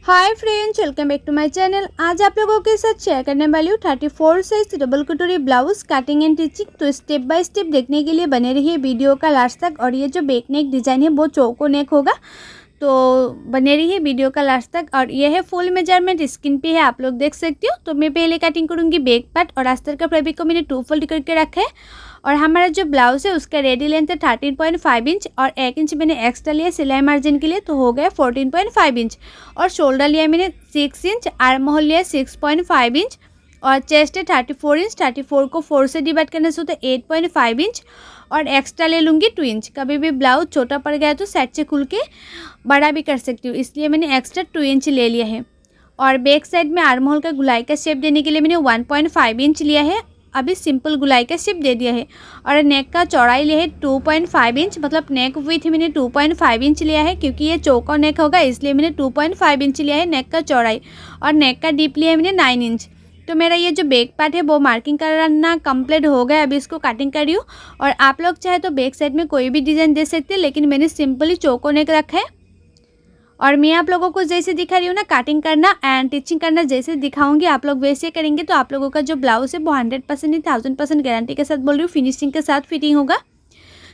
Hi friends, welcome back to my channel. आज आप लोगों के साथ शेयर करने वाली हूँ 34 साइज डबल कटोरी ब्लाउज कटिंग एंड टिचिंग। तो स्टेप बाय स्टेप देखने के लिए बने रहिए वीडियो का लास्ट तक। और ये जो बैक नेक डिज़ाइन है वो चौको नेक होगा, तो बने रहिए वीडियो का लास्ट तक। और ये है फुल मेजरमेंट, स्किन पे है, आप लोग देख सकते हो। तो मैं पहले कटिंग करूँगी बैक पार्ट और अस्तर का फैब्रिक को मैंने 2 फोल्ड करके रखा है। और हमारा जो ब्लाउज है उसका रेडी लेंथ है 13.5 इंच और 1 इंच मैंने एक्स्ट्रा लिया सिलाई मार्जिन के लिए, तो हो गया 14.5 इंच। और शोल्डर लिया मैंने 6 इंच, आर्म होल लिया 6.5 इंच और चेस्ट है 34 इंच। 34 को 4 से डिवाइड करने से होता है 8.5 इंच और एक्स्ट्रा ले लूँगी 2 इंच। कभी भी ब्लाउज छोटा पड़ गया तो साइड से खुल के बड़ा भी कर सकती हूँ, इसलिए मैंने एक्स्ट्रा 2 इंच ले लिया है। और बैक साइड में आर्म होल का गुलाई का शेप देने के लिए मैंने 1.5 इंच लिया है। अभी सिंपल गुलाई का शेप दे दिया है। और नेक का चौड़ाई लिया है 2.5 इंच, मतलब नेक विथ मैंने 2.5 इंच लिया है, क्योंकि ये चौका नेक होगा इसलिए मैंने 2.5 इंच लिया है नेक का चौड़ाई। और नेक का डीप लिया है मैंने 9 इंच। तो मेरा ये जो बैक पार्ट है वो मार्किंग करना कंप्लीट हो गया। अभी इसको कटिंग कर रही हूँ। और आप लोग चाहे तो बैक साइड में कोई भी डिज़ाइन दे सकते हैं, लेकिन मैंने सिंपली चौको नेक रखा है। और मैं आप लोगों को जैसे दिखा रही हूँ ना, कटिंग करना एंड टिचिंग करना जैसे दिखाऊंगी आप लोग वैसे करेंगे, तो आप लोगों का जो ब्लाउज है वो 100% नहीं 1000% गारंटी के साथ बोल रही हूँ, फिनिशिंग के साथ फिटिंग होगा।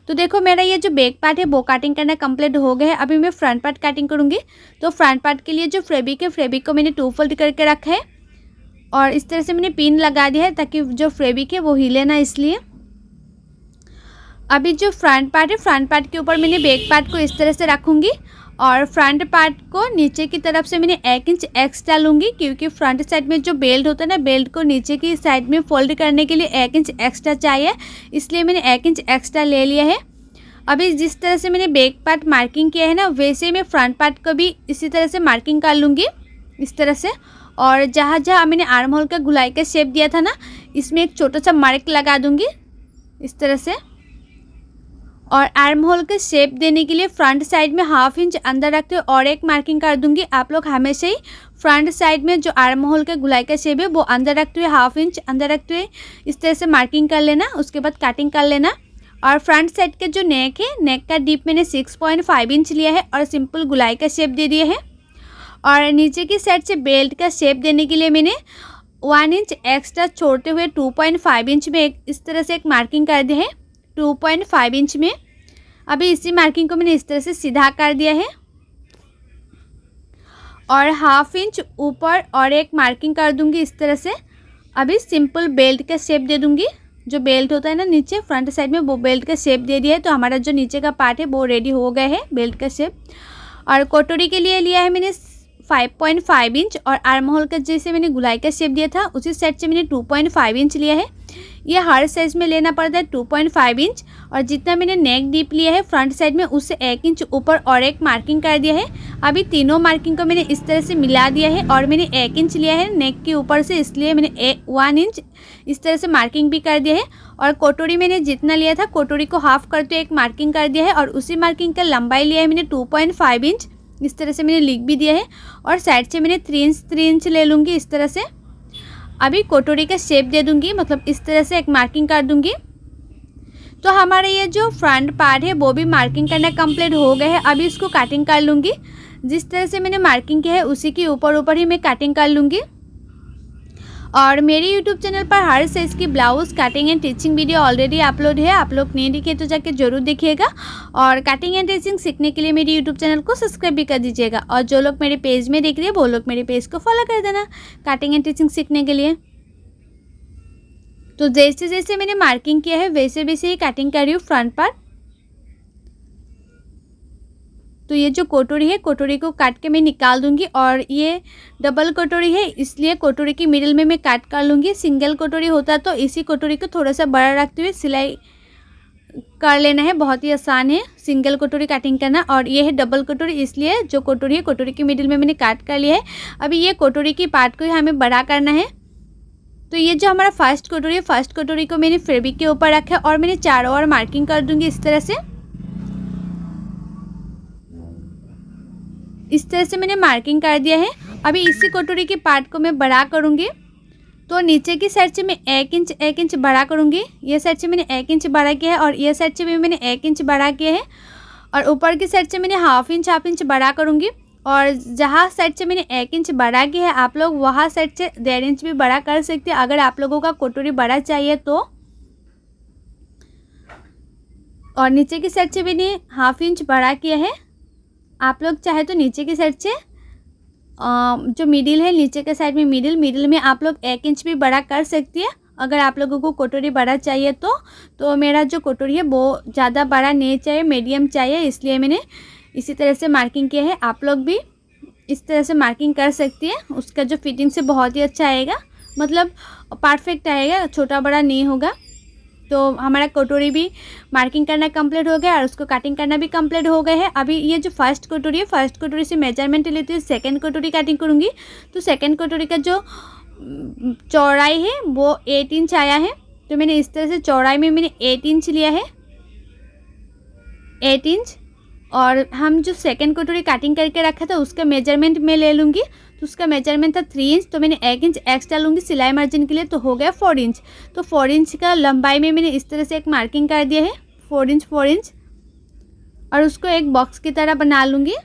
तो देखो मेरा ये जो बैक पार्ट है वो कटिंग करना कंप्लीट हो गया है। अभी मैं फ्रंट पार्ट कटिंग करूँगी। तो फ्रंट पार्ट के लिए जो फैब्रिक है, फैब्रिक को मैंने 2 फोल्ड करके रखा है और इस तरह से मैंने पिन लगा दिया है ताकि जो फैब्रिक है वो हिले ना, इसलिए। अभी जो फ्रंट पार्ट है, फ्रंट पार्ट के ऊपर मैंने बैक पार्ट को इस तरह से रखूँगी और फ्रंट पार्ट को नीचे की तरफ से मैंने 1 इंच एक्स्ट्रा लूँगी, क्योंकि फ्रंट साइड में जो बेल्ट होता है ना, बेल्ट को नीचे की साइड में फोल्ड करने के लिए 1 इंच एक्स्ट्रा चाहिए, इसलिए मैंने 1 इंच एक्स्ट्रा ले लिया है। अभी जिस तरह से मैंने बैक पार्ट मार्किंग किया है ना, वैसे मैं फ्रंट पार्ट को भी इसी तरह से मार्किंग कर लूँगी, इस तरह से। और जहाँ जहाँ मैंने आर्म होल का गुलाई का शेप दिया था ना, इसमें एक छोटा सा मार्क लगा दूँगी इस तरह से। और आर्म होल के शेप देने के लिए फ्रंट साइड में 1/2 इंच अंदर रखते हुए और एक मार्किंग कर दूंगी। आप लोग हमेशा ही फ्रंट साइड में जो आर्म होल के गुलाई का शेप है वो अंदर रखते हुए 1/2 इंच अंदर रखते हुए इस तरह से मार्किंग कर लेना, उसके बाद कटिंग कर लेना। और फ्रंट साइड के जो नेक है, नेक का डीप मैंने 6.5 इंच लिया है और सिंपल गुलाई का शेप दे दिया है। और नीचे की साइड से बेल्ट का शेप देने के लिए मैंने 1 इंच एक्स्ट्रा छोड़ते हुए 2.5 इंच में इस तरह से एक मार्किंग कर दी है 2.5 इंच में। अभी इसी मार्किंग को मैंने इस तरह से सीधा कर दिया है और 1/2 इंच ऊपर और एक मार्किंग कर दूंगी इस तरह से। अभी सिंपल बेल्ट का शेप दे दूंगी, जो बेल्ट होता है ना नीचे फ्रंट साइड में, वो बेल्ट का शेप दे दिया है। तो हमारा जो नीचे का पार्ट है वो रेडी हो गया है बेल्ट का शेप। और कटोरी के लिए लिया है मैंने 5.5 इंच और आर्म होल का जैसे मैंने गुलाई का शेप दिया था उसी साइड से मैंने 2.5 इंच लिया है। ये हर साइज में लेना पड़ता है 2.5 इंच। और जितना मैंने नेक डीप लिया है फ्रंट साइड में, उससे 1 इंच ऊपर और एक मार्किंग कर दिया है। अभी तीनों मार्किंग को मैंने इस तरह से मिला दिया है और मैंने 1 इंच लिया है नेक के ऊपर से, इसलिए मैंने 1 इंच इस तरह से मार्किंग भी कर दिया है। और कटोरी मैंने जितना लिया था कटोरी को हाफ करते हुए एक मार्किंग कर दिया है और उसी मार्किंग का लंबाई लिया है मैंने 2.5 इंच, इस तरह से मैंने लिख भी दिया है। और साइड से मैंने 3 इंच ले लूँगी इस तरह से। अभी कटोरी का शेप दे दूंगी, मतलब इस तरह से एक मार्किंग कर दूंगी। तो हमारा ये जो फ्रंट पार्ट है वो भी मार्किंग करना कंप्लीट हो गया है। अभी इसको कटिंग कर लूँगी। जिस तरह से मैंने मार्किंग किया है उसी के ऊपर ऊपर ही मैं कटिंग कर लूँगी। और मेरे YouTube चैनल पर हर साइज़ की blouse cutting and teaching video already upload है, आप लोग नहीं दिखे तो जाके जरूर देखिएगा। और कटिंग एंड टिचिंग सीखने के लिए मेरे YouTube चैनल को सब्सक्राइब भी कर दीजिएगा। और जो लोग मेरे पेज में देख रहे हैं वो लोग मेरे पेज को फॉलो कर देना कटिंग एंड टिचिंग सीखने के लिए। तो जैसे जैसे मैंने मार्किंग किया है वैसे वैसे ही कटिंग कर रही हूँ फ्रंट पार्ट। तो ये जो कटोरी है, कटोरी को काट के मैं निकाल दूंगी। और ये डबल कटोरी है इसलिए कटोरी की मिडिल में मैं काट कर लूँगी। सिंगल कटोरी होता तो इसी कटोरी को थोड़ा सा बड़ा रखते हुए सिलाई कर लेना है, बहुत ही आसान है सिंगल कटोरी कटिंग करना। और ये है डबल कटोरी, इसलिए जो कटोरी है कटोरी की मिडिल में मैंने काट कर लिया है। अभी ये कटोरी की पार्ट को ही हमें बड़ा करना है। तो ये जो हमारा फर्स्ट कटोरी है, फर्स्ट कटोरी को मैंने फैब्रिक के ऊपर रखा है और मैंने चारों ओर मार्किंग कर दूंगी इस तरह से। इस तरह से मैंने मार्किंग कर दिया है। अभी इसी कटोरी की पार्ट को मैं बड़ा करूँगी। तो नीचे की साइड से मैं 1 इंच बड़ा करूँगी। ये साइड से मैंने 1 इंच बड़ा किया है और ये साइड से भी मैंने 1 इंच बड़ा किया है। और ऊपर की साइड से मैंने हाफ इंच बड़ा करूँगी। और जहाँ साइड से मैंने 1 इंच बढ़ा किया है, आप लोग वहाँ साइड से 1.5 इंच भी बड़ा कर सकते हैं अगर आप लोगों का कटोरी बड़ा चाहिए तो। और नीचे की साइड से मैंने 1/2 इंच बड़ा किया है। आप लोग चाहे तो नीचे की साइड से जो मिडिल है, नीचे के साइड में मिडिल में आप लोग 1 इंच भी बड़ा कर सकती है अगर आप लोगों को कटोरी बड़ा चाहिए तो मेरा जो कटोरी है वो ज़्यादा बड़ा नहीं चाहिए, मीडियम चाहिए, इसलिए मैंने इसी तरह से मार्किंग किया है। आप लोग भी इस तरह से मार्किंग कर सकती है। उसका जो फिटिंग से बहुत ही अच्छा आएगा, मतलब परफेक्ट आएगा, छोटा बड़ा नहीं होगा। तो हमारा कटोरी भी मार्किंग करना कंप्लीट हो गया और उसको कटिंग करना भी कंप्लीट हो गया है। अभी ये जो फर्स्ट कटोरी है, फर्स्ट कटोरी से मेजरमेंट लेती हूँ, सेकंड कटोरी कटिंग करूँगी। तो सेकंड कटोरी का जो चौड़ाई है वो 8 इंच आया है। तो मैंने इस तरह से चौड़ाई में मैंने 8 इंच लिया है, 8 इंच। और हम जो सेकंड कटोरी कटिंग करके रखा था उसका मेजरमेंट मैं ले लूँगी। तो उसका मेजरमेंट था 3 इंच, तो मैंने 1 इंच एक्स्ट्रा लूँगी सिलाई मार्जिन के लिए, तो हो गया 4 इंच। तो 4 इंच का लंबाई में मैंने इस तरह से एक मार्किंग कर दिया है, 4 इंच। और उसको एक बॉक्स की तरह बना लूँगी।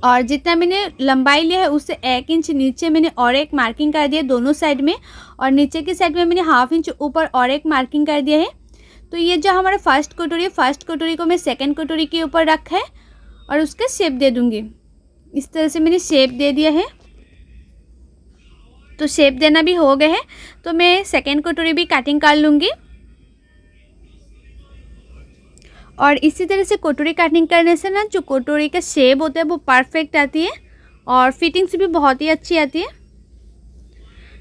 और जितना मैंने लंबाई लिया है उससे 1 इंच नीचे मैंने और एक मार्किंग कर दिया दोनों साइड में, और नीचे की साइड में मैंने 1/2 इंच ऊपर और एक मार्किंग कर दिया है। तो ये जो हमारा फर्स्ट कटोरी है, फर्स्ट कटोरी को मैं सेकंड कटोरी के ऊपर रखा है और उसका शेप दे दूँगी। इस तरह से मैंने शेप दे दिया है। तो शेप देना भी हो गया है, तो मैं सेकंड कटोरी भी कटिंग कर लूँगी। और इसी तरह से कटोरी कटिंग करने से ना जो कटोरी का शेप होता है वो परफेक्ट आती है और फिटिंग्स भी बहुत ही अच्छी आती है।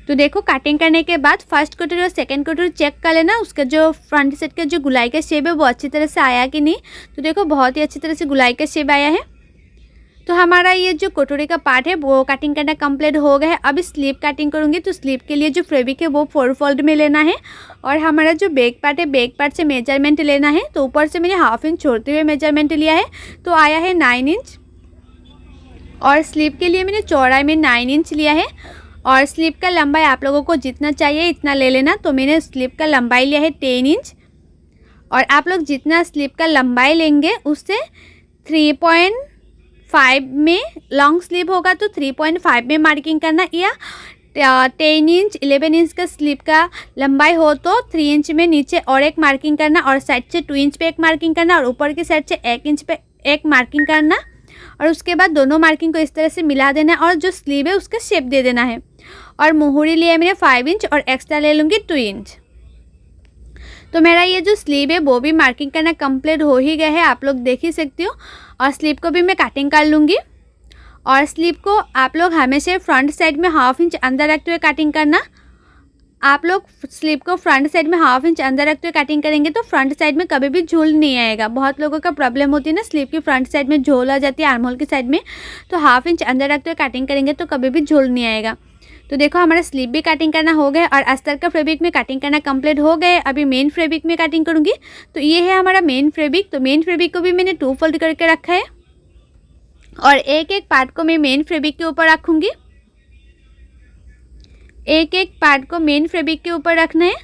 तो देखो कटिंग करने के बाद फर्स्ट कटोरी और सेकंड कटोरी चेक कर लेना, उसका जो फ्रंट साइड का जो गुलाई का शेप है वो अच्छी तरह से आया कि नहीं। तो देखो बहुत ही अच्छी तरह से गुलाई का शेप आया है। तो हमारा ये जो कटोरी का पार्ट है वो कटिंग करना कंप्लीट हो गया है। अभी स्लीव कटिंग करूँगी, तो स्लीव के लिए जो फैब्रिक है वो 4 फोल्ड में लेना है। और हमारा जो बैक पार्ट है, बैक पार्ट से मेजरमेंट लेना है। तो ऊपर से मैंने 1/2 इंच छोड़ते हुए मेजरमेंट लिया है, तो आया है 9 इंच। और स्लीव के लिए मैंने चौड़ाई में 9 इंच लिया है। और स्लीव का लंबाई आप लोगों को जितना चाहिए इतना ले लेना। तो मैंने स्लीव का लंबाई लिया है 10 इंच। और आप लोग जितना स्लीव का लंबाई लेंगे उससे 3.5 में, लॉन्ग स्लीव होगा तो 3.5 में मार्किंग करना, या 10 इंच 11 इंच का स्लीव का लंबाई हो तो 3 इंच में नीचे और एक मार्किंग करना, और साइड से 2 इंच पे एक मार्किंग करना, और ऊपर की साइड से 1 इंच पे एक मार्किंग करना। और उसके बाद दोनों मार्किंग को इस तरह से मिला देना और जो स्लीव है उसका शेप दे देना है। और मोहरी लिए मैंने 5 इंच और एक्स्ट्रा ले लूँगी 2 इंच। तो मेरा ये जो स्लीव है वो भी मार्किंग करना कंप्लीट हो ही गया है, आप लोग देख ही सकते हो। और स्लीव को भी मैं कटिंग कर लूँगी। और स्लीव को आप लोग हमेशा फ्रंट साइड में 1/2 इंच अंदर रखते हुए कटिंग करना। आप लोग स्लीव को फ्रंट साइड में 1/2 इंच अंदर रखते हुए कटिंग करेंगे तो फ्रंट साइड में कभी भी झोल नहीं आएगा। बहुत लोगों का प्रॉब्लम होती है ना, स्लीव की फ्रंट साइड में झोल आ जाती है आर्म होल की साइड में। तो 1/2 इंच अंदर रखते हुए कटिंग करेंगे तो कभी भी झोल नहीं आएगा। तो देखो हमारा स्लीव भी कटिंग करना हो गया और अस्तर का फैब्रिक में कटिंग करना कंप्लीट हो गए। अभी मेन फैब्रिक में कटिंग करूँगी। तो ये है हमारा मेन फैब्रिक। तो मेन फैब्रिक को भी मैंने 2 फोल्ड करके रखा है और एक एक पार्ट को मैं मेन फैब्रिक के ऊपर रखूँगी। एक एक पार्ट को मेन फैब्रिक के ऊपर रखना है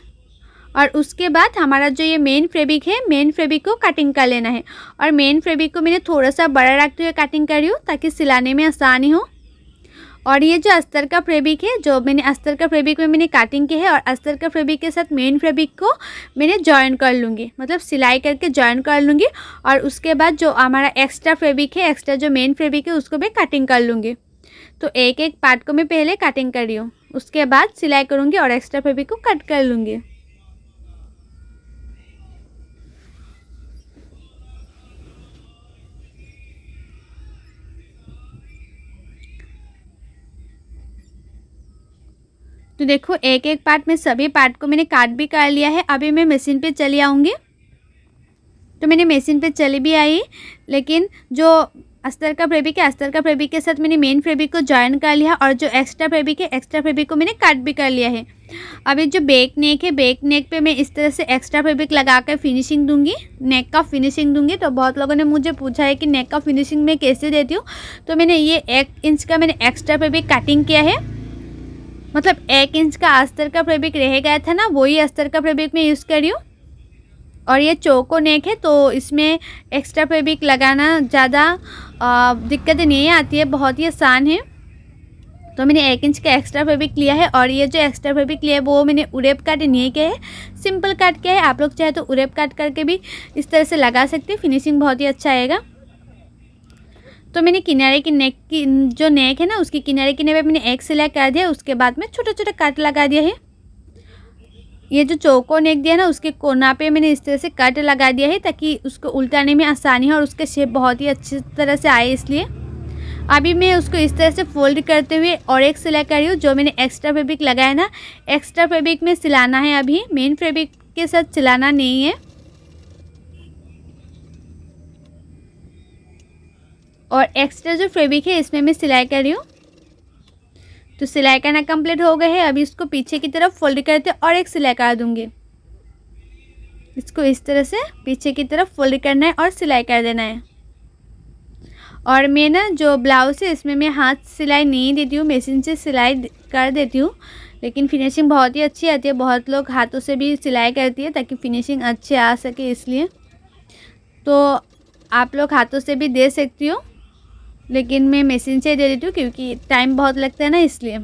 और उसके बाद हमारा जो ये मेन फैब्रिक है, मेन फैब्रिक को कटिंग कर लेना है। और मेन फैब्रिक को मैंने थोड़ा सा बड़ा रखते हुए कटिंग कर रही हूँ ताकि सिलाने में आसानी हो। और ये जो अस्तर का फैब्रिक है, जो मैंने अस्तर का फैब्रिक में मैंने कटिंग की है और अस्तर का फैब्रिक के साथ मेन फैब्रिक को मैंने जॉइन कर लूँगी, मतलब सिलाई करके जॉइन कर लूँगी। और उसके बाद जो हमारा एक्स्ट्रा फैब्रिक है, एक्स्ट्रा जो मेन फैब्रिक है उसको मैं कटिंग कर लूँगी। तो एक एक पार्ट को मैं पहले कटिंग कर रही हूँ, उसके बाद सिलाई करूँगी और एक्स्ट्रा फैब्रिक को कट कर लूँगी। तो देखो एक एक पार्ट में सभी पार्ट को मैंने काट भी कर लिया है। अभी मैं मशीन पे चली आऊँगी। तो मैंने मशीन पे चली भी आई, लेकिन जो अस्तर का फैब्रिक है, अस्तर का फैब्रिक के साथ मैंने मेन फैब्रिक को जॉइन कर लिया और जो एक्स्ट्रा फैब्रिक है, एक्स्ट्रा फैब्रिक को मैंने कट भी कर लिया है। अभी जो बैक नेक है, बैक नेक पे मैं इस तरह से एक्स्ट्रा फैब्रिक लगा कर फिनिशिंग दूंगी, नेक का फिनिशिंग दूंगी। तो बहुत लोगों ने मुझे पूछा है कि नेक का फिनिशिंग मैं कैसे देती हूँ। तो मैंने ये 1 इंच का मैंने एक्स्ट्रा फैब्रिक कटिंग किया है, मतलब 1 इंच का अस्तर का फैब्रिक रह गया था ना, वही अस्तर का फैब्रिक मैं यूज़ कर रही हूँ। और ये चौको नेक है तो इसमें एक्स्ट्रा फैब्रिक लगाना ज़्यादा दिक्कतें नहीं आती है, बहुत ही आसान है। तो मैंने 1 इंच का एक्स्ट्रा फैब्रिक लिया है और ये जो एक्स्ट्रा फैब्रिक लिया है वो मैंने उरेप काट नहीं किया है, सिंपल काट किया है। आप लोग चाहे तो उरेप काट करके भी इस तरह से लगा सकते हैं, फिनिशिंग बहुत ही अच्छा आएगा। तो मैंने किनारे की नेक की जो नेक है ना उसकी किनारे पे मैंने एक सिलाई कर दिया, उसके बाद में छोटा छोटा काट लगा दिया है। ये जो चौको नेक दिया है ना उसके कोना पे मैंने इस तरह से कट लगा दिया है ताकि उसको उल्टाने में आसानी हो और उसका शेप बहुत ही अच्छी तरह से आए, इसलिए अभी मैं उसको इस तरह से फोल्ड करते हुए और एक सिलाई कर रही हूँ। जो मैंने एक्स्ट्रा फैब्रिक लगाया ना, एक्स्ट्रा फैब्रिक में सिलाना है, अभी मेन फैब्रिक के साथ सिलाना नहीं है। और एक्स्ट्रा जो फैब्रिक है इसमें मैं सिलाई कर रही हूँ। तो सिलाई करना कंप्लीट हो गया है। अभी इसको पीछे की तरफ फोल्ड करते और एक सिलाई कर दूँगी। इसको इस तरह से पीछे की तरफ फोल्ड करना है और सिलाई कर देना है। और मैं ना जो ब्लाउज़ है इसमें मैं हाथ सिलाई नहीं देती हूँ, मशीन से सिलाई कर देती हूँ, लेकिन फिनिशिंग बहुत ही अच्छी आती है। बहुत लोग हाथों से भी सिलाई करती है ताकि फिनिशिंग अच्छी आ सके, इसलिए तो आप लोग हाथों से भी दे सकती हो, लेकिन मैं मशीन से दे देती हूँ क्योंकि टाइम बहुत लगता है ना, इसलिए।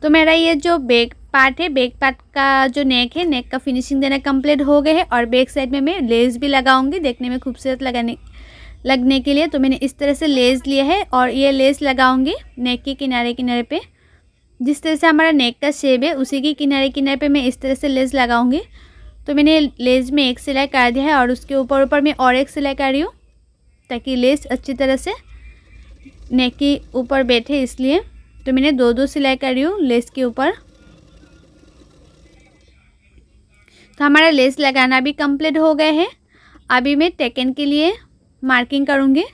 तो मेरा ये जो बैक पार्ट है, बैक पार्ट का जो नेक है, नेक का फिनिशिंग देना कंप्लीट हो गया है। और बैक साइड में मैं लेस भी लगाऊंगी देखने में खूबसूरत लगने के लिए। तो मैंने इस तरह से लेस लिया है और ये लेस लगाऊंगी नेक के किनारे पे। जिस तरह से हमारा नेक का शेप है उसी के किनारे पे मैं इस तरह से लेस लगाऊंगी। तो मैंने लेस में एक सिलाई कर दिया है और उसके ऊपर मैं और एक सिलाई कर रही हूँ ताकि लेस अच्छी तरह से नेक के ऊपर बैठे, इसलिए। तो मैंने दो सिलाई कर रही हूँ लेस के ऊपर। तो हमारा लेस लगाना भी कंप्लीट हो गया है। अभी मैं टेकन के लिए मार्किंग करूँगी।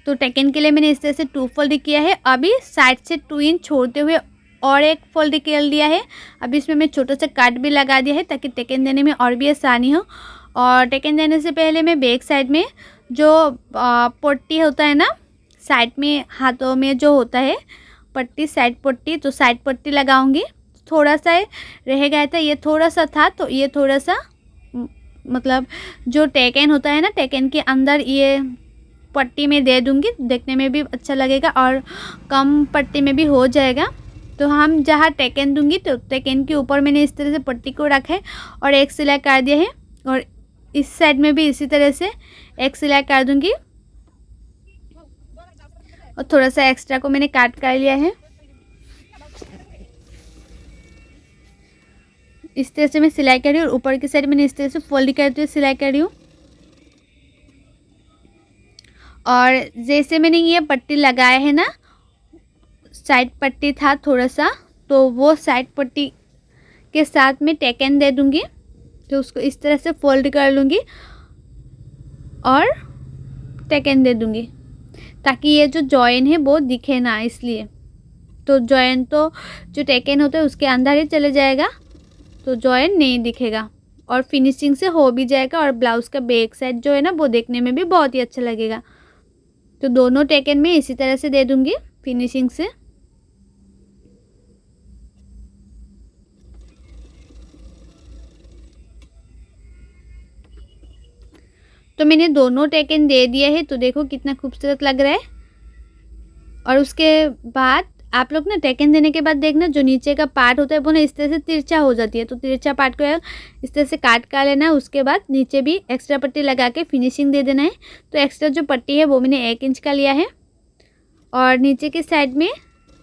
तो टेकन के लिए मैंने इस तरह से 2 फोल्ड किया है। अभी साइड से 2 इंच छोड़ते हुए और एक फोल्ड कर लिया है। अभी इसमें मैं छोटा सा कट भी लगा दिया है ताकि टेकन देने में और भी आसानी हो। और टेकन देने से पहले मैं बैक साइड में जो पट्टी होता है ना, साइड में हाथों में जो होता है पट्टी, साइड पट्टी, तो साइड पट्टी लगाऊंगी। थोड़ा सा रह गया था, ये थोड़ा सा था, तो ये थोड़ा सा मतलब जो टेकन होता है ना, टेकन के अंदर ये पट्टी में दे दूंगी, देखने में भी अच्छा लगेगा और कम पट्टी में भी हो जाएगा। तो हम जहाँ टेकन दूंगी तो टेकन के ऊपर मैंने इस तरह से पट्टी को रखा है और एक सिलाई कर दिया है। और इस साइड में भी इसी तरह से एक सिलाई कर दूंगी और थोड़ा सा एक्स्ट्रा को मैंने काट कर लिया है। इस तरह से मैं सिलाई कर रही हूँ और ऊपर की साइड मैंने इस तरह से फोल्ड करते हुए सिलाई कर रही हूँ। और जैसे मैंने ये पट्टी लगाया है ना, साइड पट्टी था थोड़ा सा, तो वो साइड पट्टी के साथ में टेकन दे दूंगी। तो उसको इस तरह से फोल्ड कर लूँगी और टेकन दे दूंगी ताकि ये जो जॉइन है वो दिखे ना, इसलिए। तो जॉइन तो जो टेकन होता है उसके अंदर ही चले जाएगा, तो जॉइन नहीं दिखेगा और फिनिशिंग से हो भी जाएगा। और ब्लाउज़ का बैक साइड जो है ना वो देखने में भी बहुत ही अच्छा लगेगा। तो दोनों टेकन में इसी तरह से दे दूंगी फिनिशिंग से। तो मैंने दोनों टेकन दे दिया है, तो देखो कितना खूबसूरत लग रहा है। और उसके बाद आप लोग ना टेकन देने के बाद देखना जो नीचे का पार्ट होता है वो ना इस तरह से तिरछा हो जाती है, तो तिरछा पार्ट को इस तरह से काट कर लेना है। उसके बाद नीचे भी एक्स्ट्रा पट्टी लगा के फिनिशिंग दे देना है। तो एक्स्ट्रा जो पट्टी है वो मैंने 1 इंच का लिया है और नीचे की साइड में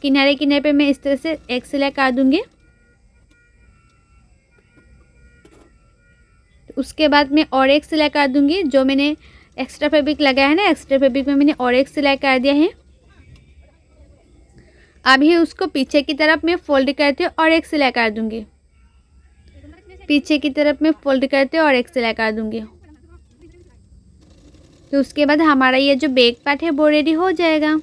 किनारे पे मैं इस तरह से एक सिलाई कर दूँगी। उसके बाद मैं और एक सिलाई कर दूँगी। जो मैंने एक्स्ट्रा फैब्रिक लगाया है ना, एक्स्ट्रा फैब्रिक में मैंने और एक सिलाई कर दिया है। अभी उसको पीछे की तरफ मैं फोल्ड करते और एक सिलाई कर दूँगी, पीछे की तरफ मैं फोल्ड करते और एक सिलाई कर दूँगी। तो उसके बाद हमारा ये जो बैक पार्ट है वो रेडी हो जाएगा।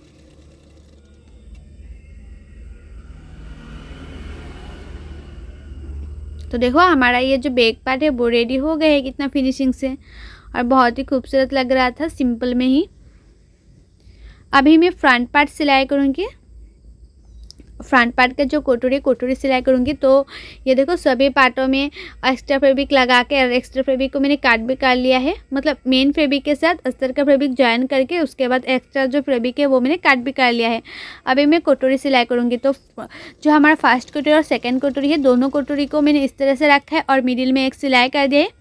तो देखो हमारा ये जो बैक पार्ट है वो रेडी हो गया है कितना फिनिशिंग से, और बहुत ही खूबसूरत लग रहा था सिंपल में ही। अभी मैं फ्रंट पार्ट सिलाई करूँगी। फ्रंट पार्ट का जो कोटोरी सिलाई करूँगी। तो ये देखो सभी पार्टों में एक्स्ट्रा फैब्रिक लगा के और एक्स्ट्रा फैब्रिक को मैंने काट भी कर लिया है, मतलब मेन फैब्रिक के साथ अस्तर का फैब्रिक ज्वाइन करके उसके बाद एक्स्ट्रा जो फैब्रिक है वो मैंने काट भी कर लिया है। अभी मैं कोटोरी सिलाई करूँगी। तो जो हमारा फर्स्ट कोटोरी और सेकेंड कोटोरी है, दोनों कोटोरी को मैंने इस तरह से रखा है और मिडिल में एक सिलाई कर दिया है।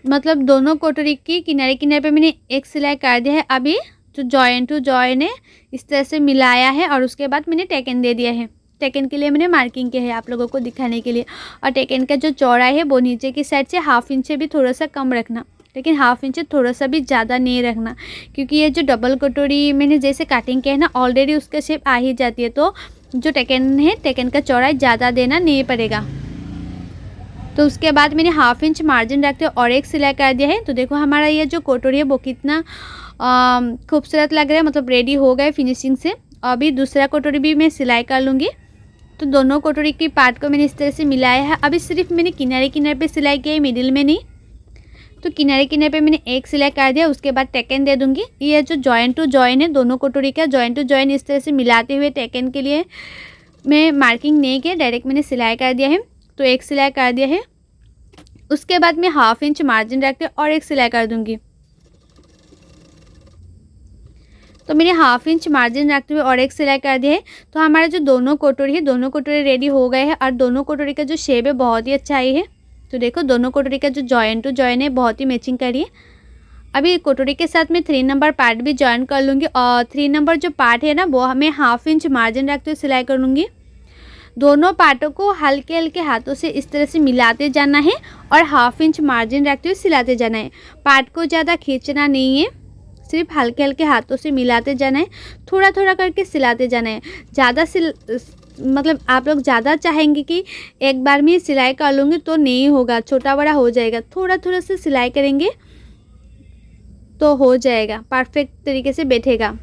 मतलब दोनों कोटोरी की किनारे किनारे पे मैंने एक सिलाई कर दिया है। अभी जो जॉइन टू जॉइन है इस तरह से मिलाया है और उसके बाद मैंने टेकन दे दिया है। टेकन के लिए मैंने मार्किंग किया है आप लोगों को दिखाने के लिए। और टेकन का जो चौड़ाई है वो नीचे की साइड से 1/2 इंच से भी थोड़ा सा कम रखना, लेकिन 1/2 इंच से थोड़ा सा भी ज़्यादा नहीं रखना, क्योंकि ये जो डबल कटोरी मैंने जैसे कटिंग किया है ना, ऑलरेडी उसका शेप आ ही जाती है। तो जो टेकन है, टेकन का चौड़ाई ज़्यादा देना नहीं पड़ेगा। तो उसके बाद मैंने 1/2 इंच मार्जिन रखते और एक सिलाई कर दिया है। तो देखो हमारा ये जो कटोरी है वो कितना खूबसूरत लग रहा है, मतलब रेडी हो गए फिनिशिंग से। अभी दूसरा कटोरी भी मैं सिलाई कर लूँगी। तो दोनों कटोरी की पार्ट को मैंने इस तरह से मिलाया है। अभी सिर्फ मैंने किनारे किनारे पे सिलाई किया है, मिडिल में नहीं। तो किनारे किनारे पे मैंने एक सिलाई कर दिया, उसके बाद टेकन दे दूँगी। ये जो जॉइन टू जॉइन है दोनों कटोरी का, जॉइन टू जॉइन इस तरह से मिलाते हुए टेकन के लिए मैं मार्किंग नहीं किया, डायरेक्ट मैंने सिलाई कर दिया है। तो एक सिलाई कर दिया है। उसके बाद मैं 1/2 इंच मार्जिन रखते और एक सिलाई कर दूँगी। तो मैंने 1/2 इंच मार्जिन रखते हुए और एक सिलाई कर दिया है। तो हमारा जो दोनों कटोरी है, दोनों कटोरी रेडी हो गए हैं और दोनों कटोरी का जो शेप है बहुत ही अच्छा आई है। तो देखो दोनों कटोरी का जो जॉइन टू जॉइन है बहुत ही मैचिंग करी है। अभी कटोरी के साथ मैं 3 नंबर पार्ट भी जॉइन कर लूँगी और 3 नंबर जो पार्ट है ना वो हमें 1/2 इंच मार्जिन रखते हुए सिलाई कर लूँगी। दोनों पार्टों को हल्के हल्के हाथों से इस तरह से मिलाते जाना है और 1/2 इंच मार्जिन रखते हुए सिलाते जाना है। पार्ट को ज़्यादा खींचना नहीं है, सिर्फ हल्के हल्के हाथों से मिलाते जाना है, थोड़ा थोड़ा करके सिलाते जाना है। ज़्यादा मतलब आप लोग ज़्यादा चाहेंगे कि एक बार में सिलाई कर लूँगी तो नहीं होगा, छोटा बड़ा हो जाएगा। थोड़ा थोड़ा से सिलाई करेंगे तो हो जाएगा, परफेक्ट तरीके से बैठेगा।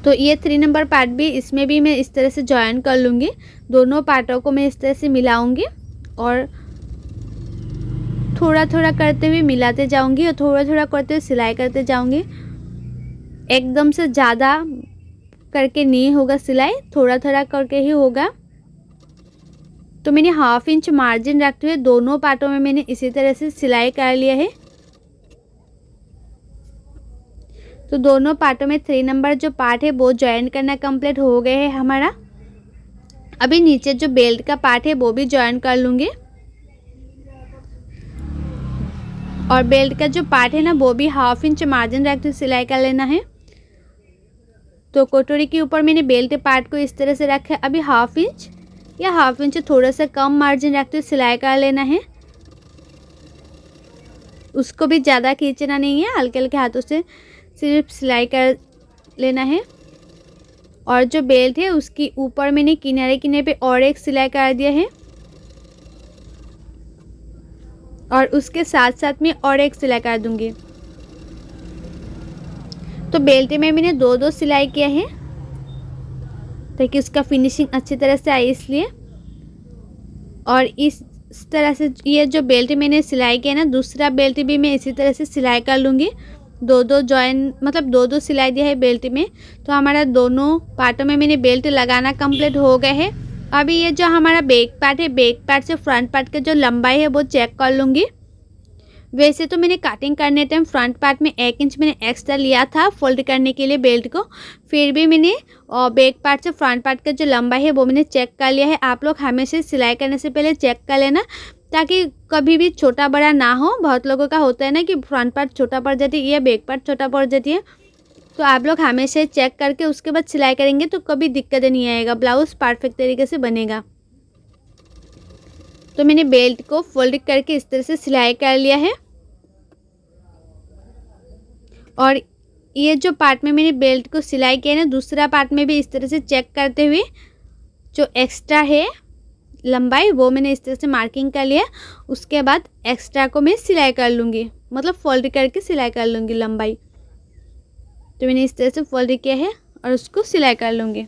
तो ये 3 नंबर पार्ट भी, इसमें भी मैं इस तरह से जॉइन कर लूँगी। दोनों पार्टों को मैं इस तरह से मिलाऊंगी और थोड़ा थोड़ा करते हुए मिलाते जाऊंगी और थोड़ा थोड़ा करते हुए सिलाई करते जाऊंगी। एकदम से ज़्यादा करके नहीं होगा सिलाई, थोड़ा थोड़ा करके ही होगा। तो मैंने 1/2 इंच मार्जिन रखते हुए दोनों पार्टों में मैंने इसी तरह से सिलाई कर लिया है। तो दोनों पार्टों में 3 नंबर जो पार्ट है वो ज्वाइन करना कंप्लीट हो गए है हमारा। अभी नीचे जो बेल्ट का पार्ट है वो भी ज्वाइन कर लूँगी और बेल्ट का जो पार्ट है ना वो भी 1/2 इंच मार्जिन रखते सिलाई कर लेना है। तो कटोरी के ऊपर मैंने बेल्ट पार्ट को इस तरह से रखा है। अभी 1/2 इंच या 1/2 इंच थोड़ा सा कम मार्जिन रखते सिलाई कर लेना है। उसको भी ज़्यादा खींचना नहीं है, हल्के हल्के हाथों से सिर्फ सिलाई कर लेना है। और जो बेल्ट है उसके ऊपर मैंने किनारे किनारे पे और एक सिलाई कर दिया है और उसके साथ साथ में और एक सिलाई कर दूंगी। तो बेल्ट में मैंने 2-2 सिलाई किया है ताकि उसका फिनिशिंग अच्छी तरह से आए इसलिए। और इस तरह से ये जो बेल्ट मैंने सिलाई किया है ना, दूसरा बेल्ट भी मैं इसी तरह से सिलाई कर लूँगी। 2-2 जॉइन, मतलब 2-2 सिलाई दिया है बेल्ट में। तो हमारा दोनों पार्टों में मैंने बेल्ट लगाना कंप्लीट हो गया है। अभी ये जो हमारा बैक पार्ट है, बैक पार्ट से फ्रंट पार्ट का जो लंबाई है वो चेक कर लूँगी। वैसे तो मैंने कटिंग करने टाइम फ्रंट पार्ट में 1 इंच मैंने एक्स्ट्रा लिया था फोल्ड करने के लिए बेल्ट को, फिर भी मैंने बैक पार्ट से फ्रंट पार्ट का जो लंबाई है वो मैंने चेक कर लिया है। आप लोग हमेशा सिलाई करने से पहले चेक कर लेना ताकि कभी भी छोटा बड़ा ना हो। बहुत लोगों का होता है ना कि फ्रंट पार्ट छोटा पड़ जाती है या बैक पार्ट छोटा पड़ जाती है। तो आप लोग हमेशा चेक करके उसके बाद सिलाई करेंगे तो कभी दिक्कत नहीं आएगा, ब्लाउज़ परफेक्ट तरीके से बनेगा। तो मैंने बेल्ट को फोल्ड करके इस तरह से सिलाई कर लिया है। और ये जो पार्ट में मैंने बेल्ट को सिलाई किया है ना, दूसरा पार्ट में भी इस तरह से चेक करते हुए जो एक्स्ट्रा है लंबाई वो मैंने इस तरह से मार्किंग कर लिया। उसके बाद एक्स्ट्रा को मैं सिलाई कर लूँगी, मतलब फोल्ड करके सिलाई कर लूँगी लंबाई। तो मैंने इस तरह से फोल्ड किया है और उसको सिलाई कर लूँगी।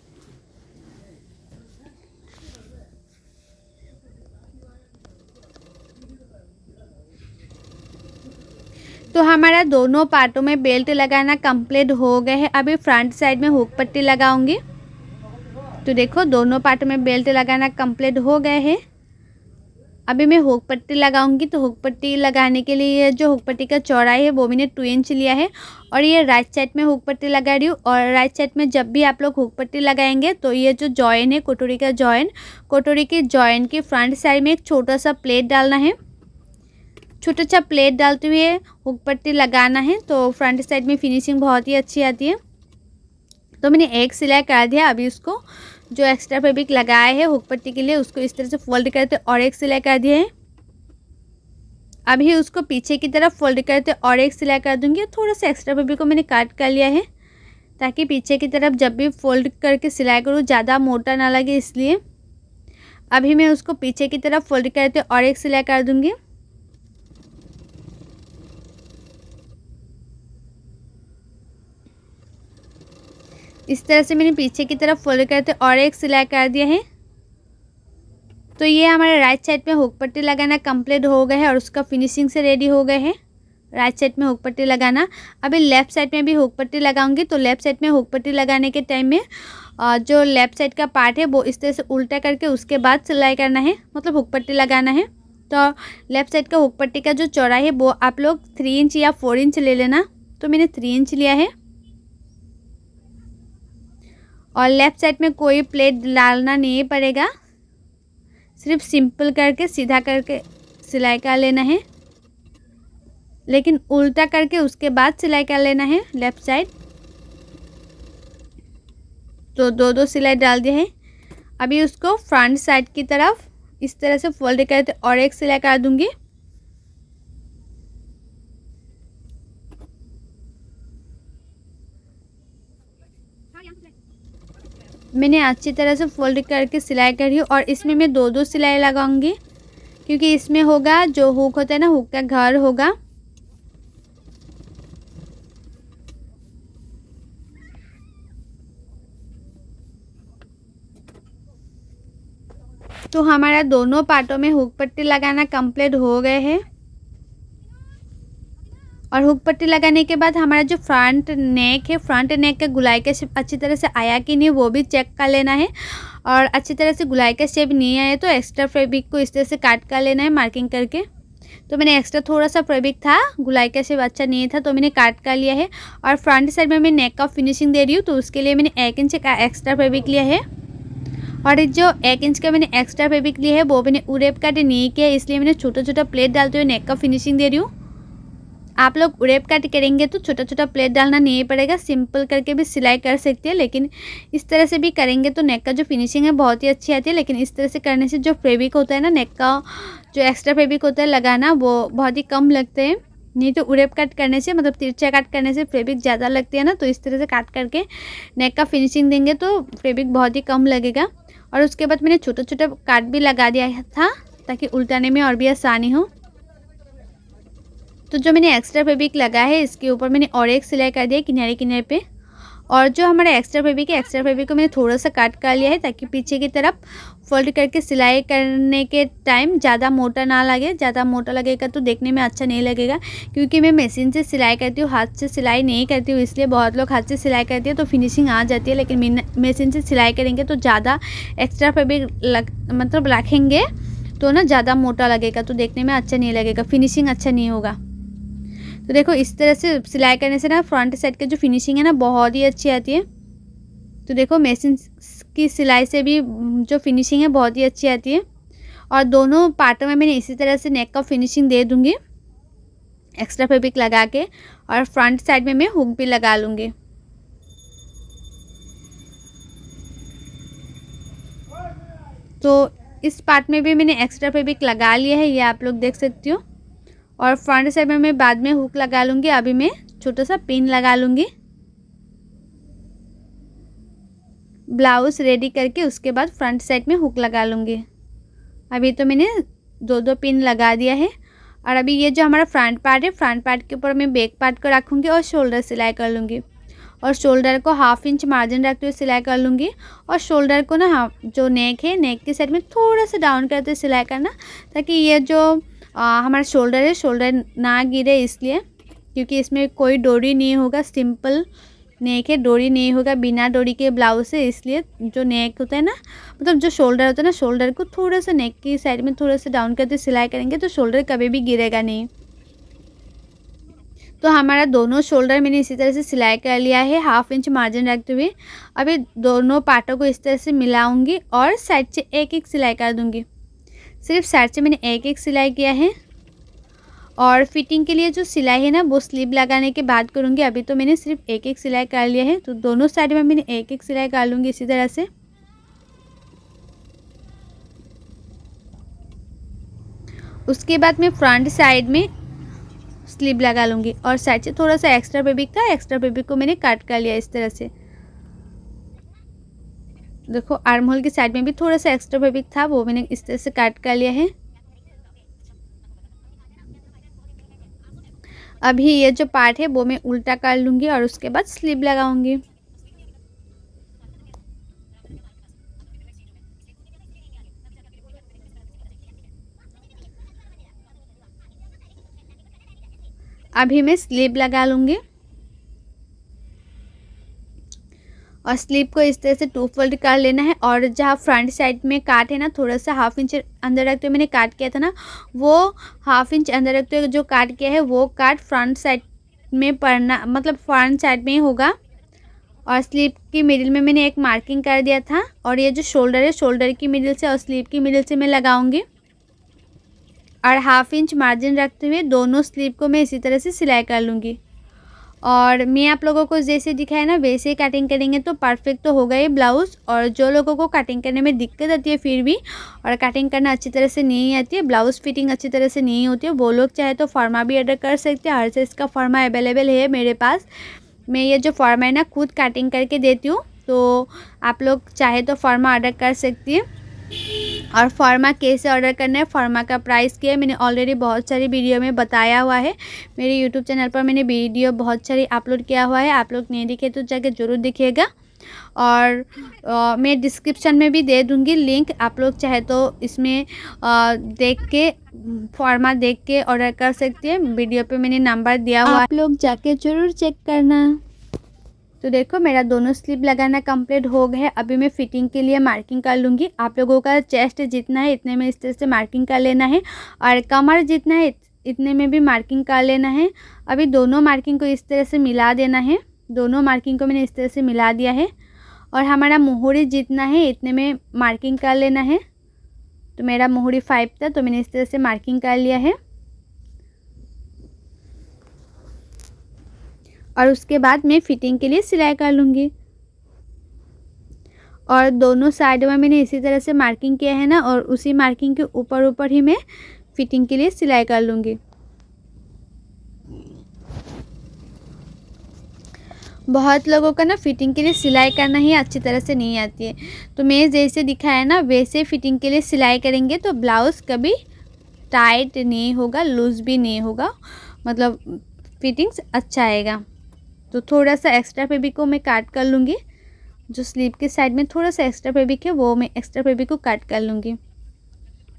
तो हमारा दोनों पार्टों में बेल्ट लगाना कंप्लीट हो गए हैं। अभी फ्रंट साइड में हुक पट्टी लगाऊंगी। तो देखो दोनों पार्ट में बेल्ट लगाना कंप्लीट हो गए हैं। अभी मैं हुक पट्टी लगाऊंगी। तो हुक पट्टी लगाने के लिए जो हुक पट्टी का चौड़ाई है वो मैंने 2 इंच लिया है और ये राइट साइड में हुक पट्टी लगा रही हूँ। और राइट साइड में जब भी आप लोग हुक पट्टी लगाएंगे तो ये जो जॉइन है कटोरी का जॉइन, कटोरी के जॉइन की फ्रंट साइड में एक छोटा सा प्लेट डालना है। छोटा सा प्लेट डालते हुए हुक पट्टी लगाना है तो फ्रंट साइड में फिनिशिंग बहुत ही अच्छी आती है। तो मैंने एक सिलाई कर दिया। अभी उसको जो एक्स्ट्रा फैब्रिक लगाया है हुक पट्टी के लिए उसको इस तरह से फोल्ड करते और एक सिलाई कर दिया है। अभी उसको पीछे की तरफ फोल्ड करते और एक सिलाई कर दूंगी। थोड़ा सा एक्स्ट्रा फैब्रिक को मैंने काट कर लिया है ताकि पीछे की तरफ जब भी फोल्ड करके सिलाई करूँ ज़्यादा मोटा ना लगे, इसलिए अभी मैं उसको पीछे की तरफ फोल्ड करते और एक सिलाई कर दूंगी। इस तरह से मैंने पीछे की तरफ फोल्ड करते और एक सिलाई कर दिया है। तो ये हमारे राइट साइड में हुक पट्टी लगाना कंप्लीट हो गया है और उसका फिनिशिंग से रेडी हो गए हैं राइट साइड में हुक पट्टी लगाना। अभी लेफ़्ट साइड में भी हुक पट्टी लगाऊंगी। तो लेफ़्ट साइड में हुक पट्टी लगाने के टाइम में जो लेफ़्ट साइड का पार्ट है वो इस तरह से उल्टा करके उसके बाद सिलाई करना है, मतलब हुक पट्टी लगाना है। तो लेफ़्ट साइड का हुक पट्टी का जो चौड़ाई है वो आप लोग 3 इंच या 4 इंच ले लेना। तो मैंने 3 इंच लिया है। और लेफ़्ट साइड में कोई प्लेट डालना नहीं पड़ेगा, सिर्फ सिंपल करके सीधा करके सिलाई कर लेना है, लेकिन उल्टा करके उसके बाद सिलाई कर लेना है लेफ़्ट साइड। तो 2 सिलाई डाल दिए हैं। अभी उसको फ्रंट साइड की तरफ इस तरह से फोल्ड करके और एक सिलाई कर दूंगी। मैंने अच्छी तरह से फोल्ड करके सिलाई करी है और इसमें मैं 2 सिलाई लगाऊंगी क्योंकि इसमें होगा जो हुक होता है ना, हुक का घर होगा। तो हमारा दोनों पार्टों में हुक पट्टी लगाना कंप्लीट हो गए हैं। और हुक पट्टी लगाने के बाद हमारा जो फ्रंट नेक है, फ्रंट नेक का गुलाई का शेप अच्छी तरह से आया कि नहीं वो भी चेक कर लेना है। और अच्छी तरह से गुलाई का शेप नहीं आया तो एक्स्ट्रा फैब्रिक को इस तरह से काट कर लेना है मार्किंग करके। तो मैंने एक्स्ट्रा थोड़ा सा फैब्रिक था, गुलाई का शेप अच्छा नहीं था तो मैंने काट कर लिया है। और फ्रंट साइड में मैं नेक का फिनिशिंग दे रही हूँ तो उसके लिए मैंने 1 इंच का एक्स्ट्रा फैब्रिक लिया है। और जो 1 इंच का मैंने एक्स्ट्रा फैब्रिक लिया है वो मैंने उरेप कट नहीं किया, इसलिए मैंने छोटा छोटा प्लेट डालते हुए नेक का फिनिशिंग दे रही हूँ। आप लोग उरेप कट करेंगे तो छोटा छोटा प्लेट डालना नहीं पड़ेगा, सिंपल करके भी सिलाई कर सकते हैं, लेकिन इस तरह से भी करेंगे तो नेक का जो फिनिशिंग है बहुत ही अच्छी आती है। लेकिन इस तरह से करने से जो फैब्रिक होता है ना, नेक का जो एक्स्ट्रा फैब्रिक होता है लगाना वो बहुत ही कम लगते हैं। नहीं तो उरेप कट करने से, मतलब तिरछा कट करने से फैब्रिक ज़्यादा लगती है ना, तो इस तरह से काट करके नेक का फिनिशिंग देंगे तो फैब्रिक बहुत ही कम लगेगा। और उसके बाद मैंने छोटा छोटा काट भी लगा दिया था ताकि उल्टाने में और भी आसानी हो। तो जो मैंने एक्स्ट्रा फैब्रिक लगा है इसके ऊपर मैंने और एक सिलाई कर दिया किनारे किनारे पे। और जो हमारा एक्स्ट्रा फैब्रिक है, एक्स्ट्रा फैब्रिक को मैंने थोड़ा सा काट कर लिया है ताकि पीछे की तरफ फोल्ड करके सिलाई करने के टाइम ज़्यादा मोटा ना लगे। ज़्यादा मोटा लगेगा तो देखने में अच्छा नहीं लगेगा, क्योंकि मैं मशीन से सिलाई करती हूँ, हाथ से सिलाई नहीं करती हूँ। इसलिए बहुत लोग हाथ से सिलाई करती है तो फिनिशिंग आ जाती है, लेकिन मशीन से सिलाई करेंगे तो ज़्यादा एक्स्ट्रा फैब्रिक मतलब रखेंगे तो ना ज़्यादा मोटा लगेगा तो देखने में अच्छा नहीं लगेगा, फिनिशिंग अच्छा नहीं होगा। तो देखो इस तरह से सिलाई करने से ना फ्रंट साइड का जो फिनिशिंग है ना बहुत ही अच्छी आती है। तो देखो मशीन की सिलाई से भी जो फिनिशिंग है बहुत ही अच्छी आती है। और दोनों पार्टों में मैंने इसी तरह से नेक का फिनिशिंग दे दूंगी एक्स्ट्रा फैब्रिक लगा के। और फ्रंट साइड में मैं हुक भी लगा लूँगी। तो इस पार्ट में भी मैंने एक्स्ट्रा फैब्रिक लगा लिया है, ये आप लोग देख सकती हो। और फ्रंट साइड में मैं बाद में हुक लगा लूँगी। अभी मैं छोटा सा पिन लगा लूँगी ब्लाउज रेडी करके, उसके बाद फ्रंट साइड में हुक लगा लूँगी। अभी तो मैंने 2 पिन लगा दिया है। और अभी ये जो हमारा फ्रंट पार्ट है, फ्रंट पार्ट के ऊपर मैं बैक पार्ट को रखूँगी और शोल्डर सिलाई कर लूँगी। और शोल्डर को 1/2 इंच मार्जिन रखते हुए सिलाई कर लूँगी। और शोल्डर को ना जो नेक है, नेक की साइड में थोड़ा सा डाउन करते सिलाई करना, ताकि ये जो हमारा शोल्डर है, शोल्डर ना गिरे, इसलिए क्योंकि इसमें कोई डोरी नहीं होगा, सिंपल नेक है, डोरी नहीं होगा, बिना डोरी के ब्लाउज है, इसलिए जो नेक होता है ना, मतलब जो शोल्डर होता है ना, शोल्डर को थोड़ा सा नेक की साइड में थोड़ा सा डाउन करके सिलाई करेंगे तो शोल्डर कभी भी गिरेगा नहीं। तो हमारा दोनों शोल्डर मैंने इसी तरह से सिलाई कर लिया है 1/2 इंच मार्जिन रखते हुए। अभी दोनों पार्टों को इस तरह से मिलाऊंगी और साइड से एक एक सिलाई कर दूंगी। सिर्फ साइड से मैंने एक एक सिलाई किया है और फिटिंग के लिए जो सिलाई है ना वो स्लीव लगाने के बाद करूँगी। अभी तो मैंने सिर्फ एक एक सिलाई कर लिया है, तो दोनों साइड में मैंने एक एक सिलाई कर लूँगी इसी तरह से। उसके बाद मैं फ्रंट साइड में स्लीव लगा लूँगी और साइड से थोड़ा सा एक्स्ट्रा फैब्रिक था, एक्स्ट्रा फैब्रिक को मैंने कट कर लिया इस तरह से। देखो आर्म होल की साइड में भी थोड़ा सा एक्स्ट्रा फैब्रिक था, वो मैंने इस तरह से कट कर लिया है। अभी ये जो पार्ट है वो मैं उल्टा कर लूँगी और उसके बाद स्लीव लगाऊंगी। अभी मैं स्लीव लगा लूँगी और स्लीव को इस तरह से 2 फोल्ड कर लेना है और जहाँ फ्रंट साइड में काट है ना, थोड़ा सा 1/2 इंच अंदर रखते हुए मैंने काट किया था ना, वो 1/2 इंच अंदर रखते हुए जो काट किया है वो काट फ्रंट साइड में पड़ना, मतलब फ्रंट साइड में ही होगा। और स्लीव की मिडिल में मैंने एक मार्किंग कर दिया था और ये जो शोल्डर है, शोल्डर की मिडिल से और स्लीव की मिडिल से मैं लगाऊंगी और 1/2 इंच मार्जिन रखते हुए दोनों स्लीव को मैं इसी तरह से सिलाई कर लूँगी। और मैं आप लोगों को जैसे दिखाया ना वैसे ही कटिंग करेंगे तो परफेक्ट तो होगा ये ब्लाउज़। और जो लोगों को कटिंग करने में दिक्कत आती है फिर भी, और कटिंग करना अच्छी तरह से नहीं आती है, ब्लाउज़ फिटिंग अच्छी तरह से नहीं होती है, वो लोग चाहे तो फॉर्मा भी ऑर्डर कर सकते हैं। हर साइज़ का फॉर्मा अवेलेबल है मेरे पास। मैं ये जो फॉर्मा है ना खुद कटिंग करके देती हूँ, तो आप लोग चाहे तो फॉर्मा ऑर्डर कर सकती है। और फॉर्मा कैसे ऑर्डर करना है, फॉर्मा का प्राइस क्या है, मैंने ऑलरेडी बहुत सारी वीडियो में बताया हुआ है। मेरे यूट्यूब चैनल पर मैंने वीडियो बहुत सारी अपलोड किया हुआ है, आप लोग नहीं देखे तो जाके ज़रूर देखिएगा। और मैं डिस्क्रिप्शन में भी दे दूँगी लिंक, आप लोग चाहे तो इसमें देख के फॉर्मा देख के ऑर्डर कर सकते हैं। वीडियो पे मैंने नंबर दिया हुआ है, आप लोग जाके ज़रूर चेक करना। तो देखो मेरा दोनों स्लीव लगाना कंप्लीट हो गया है। अभी मैं फिटिंग के लिए मार्किंग कर लूँगी। आप लोगों का चेस्ट जितना है इतने में इस तरह से मार्किंग कर लेना है और कमर जितना है इतने में भी मार्किंग कर लेना है। अभी दोनों मार्किंग को इस तरह से मिला देना है। दोनों मार्किंग को मैंने इस तरह से मिला दिया है और हमारा मोहरी जितना है इतने में मार्किंग कर लेना है। तो मेरा मोहरी 5 था तो मैंने इस तरह से मार्किंग कर लिया है और उसके बाद मैं फिटिंग के लिए सिलाई कर लूँगी। और दोनों साइड में मैंने इसी तरह से मार्किंग किया है ना, और उसी मार्किंग के ऊपर ऊपर ही मैं फिटिंग के लिए सिलाई कर लूँगी। बहुत लोगों का ना फिटिंग के लिए सिलाई करना ही अच्छी तरह से नहीं आती है, तो मैं जैसे दिखाया ना वैसे फिटिंग के लिए सिलाई करेंगे तो ब्लाउज़ कभी टाइट नहीं होगा, लूज़ भी नहीं होगा, मतलब फिटिंग्स अच्छा आएगा। तो थोड़ा सा एक्स्ट्रा फैब्रिक को मैं काट कर लूँगी, जो स्लीव के साइड में थोड़ा सा एक्स्ट्रा फैब्रिक है वो मैं एक्स्ट्रा फैब्रिक को काट कर लूँगी।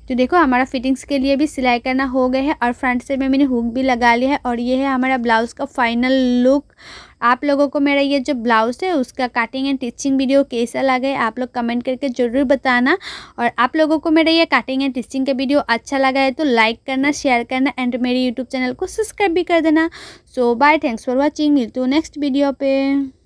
तो देखो हमारा फिटिंग्स के लिए भी सिलाई करना हो गया है और फ्रंट से में मैंने हुक भी लगा लिया है और ये है हमारा ब्लाउज़ का फाइनल लुक। आप लोगों को मेरा ये जो ब्लाउज़ है उसका कटिंग एंड टिचिंग वीडियो कैसा लगा है आप लोग कमेंट करके ज़रूर बताना। और आप लोगों को मेरा ये कटिंग एंड टिचिंग का वीडियो अच्छा लगा है तो लाइक करना, शेयर करना एंड मेरे यूट्यूब चैनल को सब्सक्राइब भी कर देना। सो बाय, थैंक्स फॉर वॉचिंग, मिलती हूँ नेक्स्ट वीडियो पे।